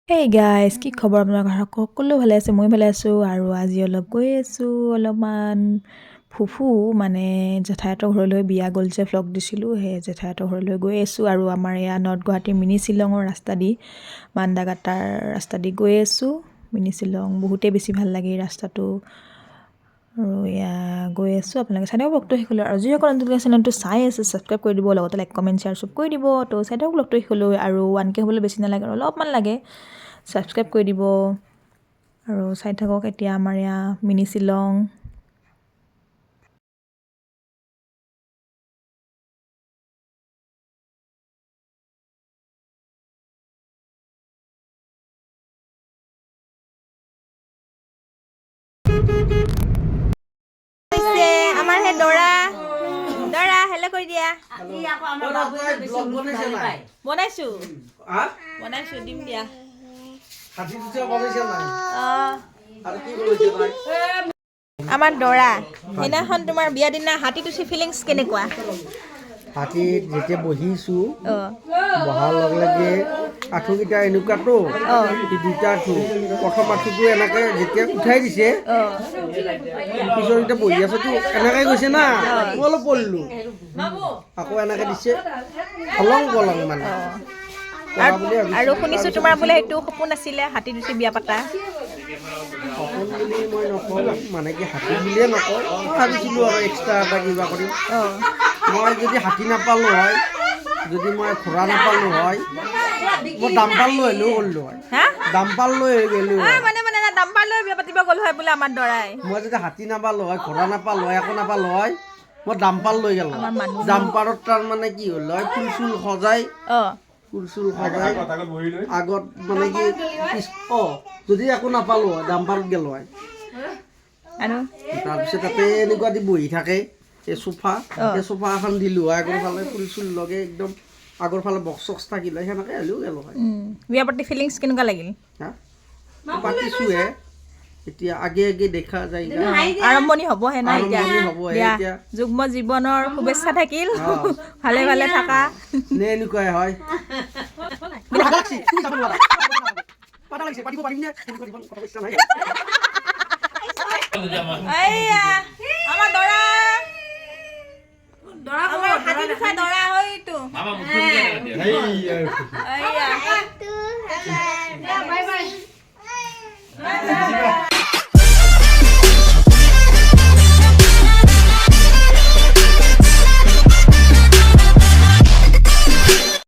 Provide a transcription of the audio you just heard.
hey guys কি খবৰ আপোনালোকৰ সকলো ভালে আছে মই ভালে আছোঁ আৰু আজি অলপ গৈ আছোঁ অলপমান ফুফু মানে জেঠাইহঁতৰ ঘৰলৈ বিয়া গ'ল যে ভ্লগ দিছিলোঁ সেই জেঠাইহঁতৰ ঘৰলৈ গৈ আছোঁ আৰু আমাৰ এয়া নৰ্থ গুৱাহাটীৰ মিনি শ্বিলঙৰ ৰাস্তা দি মাণ্ডাকাটাৰ ৰাস্তা দি গৈ আছোঁ মিনি শ্বিলং বহুতেই বেছি ভাল লাগে এই ৰাস্তাটো আৰু এয়া গৈ আছোঁ আপোনালোকে চাই থাকক ব্লগটো শেষ হ'লে আৰু যিসকল নতুনকৈ চেনেলটো চাই আছে ছাবস্ক্ৰাইব কৰি দিব লগতে লাইক কমেণ্ট শ্বেয়াৰ চব কৰি দিব তো চাই থাকক ব্লগটো শেষ হ'লৈ আৰু 1K হ'বলৈ বেছি নালাগে আৰু অলপমান লাগে ছাবস্ক্ৰাইব কৰি দিব আৰু চাই থাকক এতিয়া আমাৰ এয়া মিনি শ্বিলং আমাৰ হে দৰা দৰা হেল্ল কৰি দিয়া বনাইছো বনাইছো দিম দিয়া আমাৰ দৰা সেইদিনাখন তোমাৰ বিয়া দিনা হাতীত উঠি ফিলিংছ কেনেকুৱা হাতীত যেতিয়া বহিছোঁ বহাৰ লগে লগে আঁঠুকেইটা এনেকুৱাতো এই দুটা আঁঠু প্ৰথম আঁঠুটো এনেকৈ যেতিয়া উঠাই দিছে পিছৰকেইটা বহি আছোতো এনেকৈ গৈছে না মই অলপ পৰিলোঁ আকৌ এনেকৈ দিছে হলং পলং মানে আৰু শুনিছোঁ তোমাৰ বোলে সেইটো সপোন আছিলে হাতীত উঠি বিয়া পাতা সপোন বুলি মই নকওঁ মানে কি হাতী বুলিয়ে নকওঁ ভাবিছিলোঁ আৰু এক্সট্ৰা এটা কিবা কৰিম মই যদি হাতী নাপালোঁ হয় যদি মই ঘোঁৰা নাপালোঁ হয় মই দামপাল লৈ হ'লেও কৰিলোঁ হয় দামপাল লৈ গ'লোঁ হয় দামপাৰ লৈ বিয়া পাতিব গ'ল হয় বোলে আমাৰ দৰাই মই যদি হাতী নাপালোঁ হয় ঘোঁৰা নাপালোঁ হয় একো নাপালোঁ হয় মই দামপাল লৈ গ'লোঁ দামপাৰত তাৰমানে কি হ'ল হয় ফুল চুল সজাই ফুল চুল সজাই আগত মানে কি যদি একো নাপালোঁ হয় দামপাৰত গ'লোঁ হয় তাৰপিছত তাতে এনেকুৱা দি বহি থাকে এই চোফা এই চোফা এখন দিলোঁ হয় আগৰ ফালে ফুল চুল লগে একদম আগৰ ফালে বক্স চক্স থাকিলে সেনেকৈ হ'লেও গ'লোঁ হয় বিয়া পাতি ফিলিংছ কেনেকুৱা লাগিল হা পাতিছোঁহে এতিয়া আগে আগে দেখা যায় আৰম্ভণি হ'বহে না আৰম্ভণি হ'বহে এতিয়া এতিয়া যুগ্ম জীৱনৰ শুভেচ্ছা থাকিল ভালে ভালে থাকা নে এনেকুৱাই হয় এইয়া আমাৰ দৰা আমাৰ হাতী দুখাই দৰা হয়তো